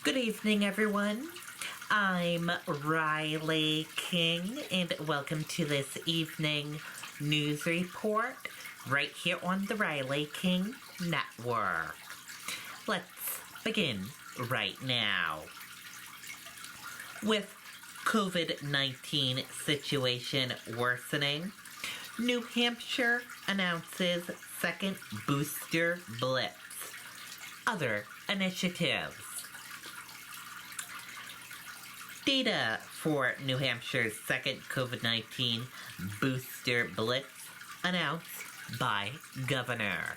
Good evening, everyone. I'm Riley King, and welcome to this evening news report right here on the Riley King Network. Let's begin right now. With COVID-19 situation worsening, New Hampshire announces second Booster Blitz. Other initiatives. Data for New Hampshire's second COVID-19 Booster Blitz announced by Governor.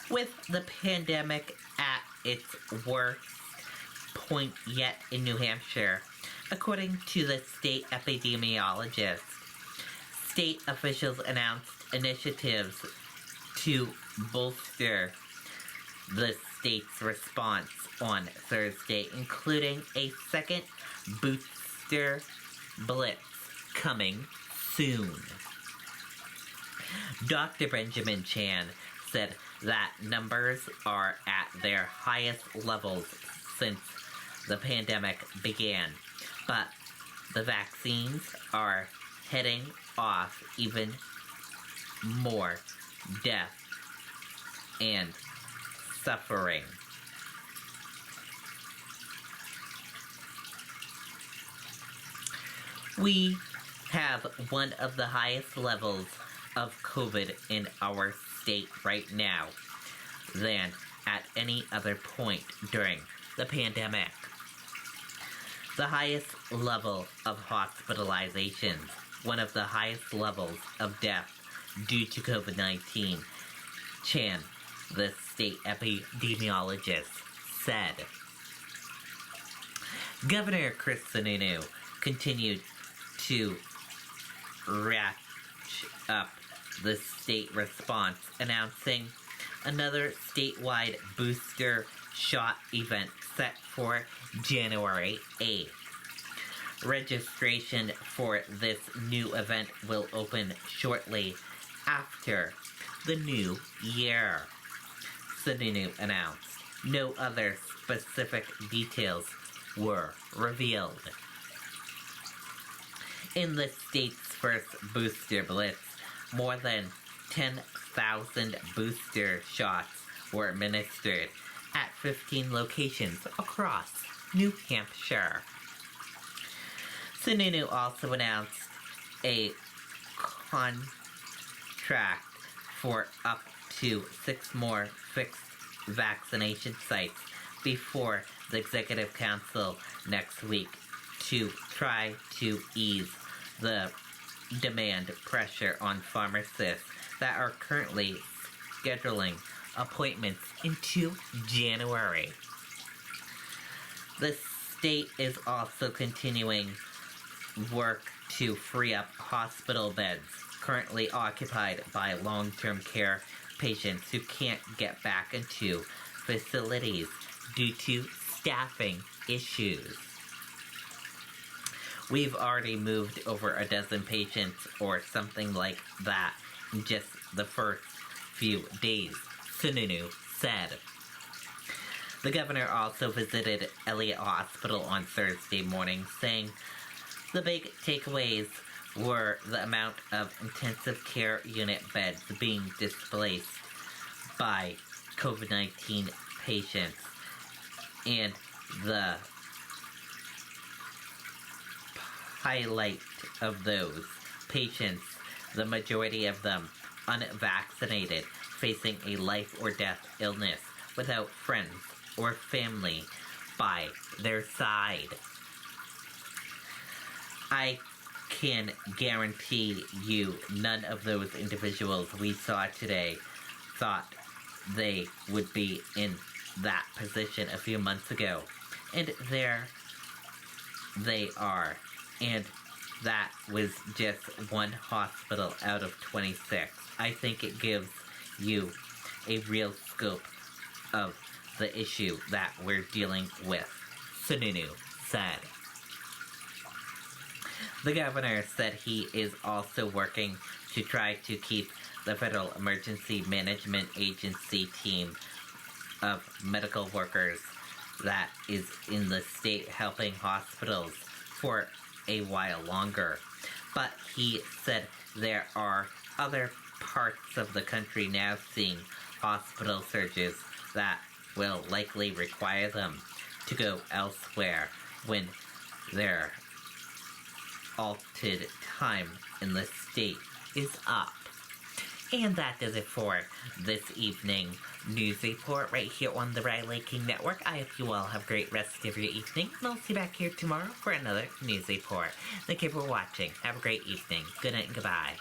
With the pandemic at its worst point yet in New Hampshire, according to the state epidemiologist, state officials announced initiatives to bolster the state's response on Thursday, including a second Booster Blitz coming soon. Dr. Benjamin Chan said that numbers are at their highest levels since the pandemic began, but the vaccines are heading off even more death and suffering. We have one of the highest levels of COVID in our state right now than at any other point during the pandemic. The highest level of hospitalizations, one of the highest levels of death due to COVID-19, Chan, the state epidemiologist, said. Governor Chris Sununu continued to ratchet up the state response, announcing another statewide booster shot event set for January 8th. Registration for this new event will open shortly after the new year, Sununu announced. No other specific details were revealed. In the state's first Booster Blitz, more than 10,000 booster shots were administered at 15 locations across New Hampshire. Sununu also announced a contract for up to 6 more fixed vaccination sites before the Executive Council next week to try to ease the demand pressure on pharmacists that are currently scheduling appointments into January. The state is also continuing work to free up hospital beds currently occupied by long-term care patients who can't get back into facilities due to staffing issues. We've already moved over a dozen patients or something like that in just the first few days, Sununu said. The governor also visited Elliott Hospital on Thursday morning, saying the big takeaways were the amount of intensive care unit beds being displaced by COVID-19 patients and the highlight of those patients, the majority of them unvaccinated, facing a life or death illness without friends or family by their side. I can guarantee you none of those individuals we saw today thought they would be in that position a few months ago. And there they are. And that was just one hospital out of 26. I think it gives you a real scope of the issue that we're dealing with, Sununu said. The governor said he is also working to try to keep the Federal Emergency Management Agency team of medical workers that is in the state helping hospitals for a while longer. But he said there are other parts of the country now seeing hospital surges that will likely require them to go elsewhere when their allotted time in the state is up. And that does it for this evening news report right here on the Riley King Network. I hope you all have a great rest of your evening, and I'll see you back here tomorrow for another news report. Thank you for watching. Have a great evening. Good night and goodbye.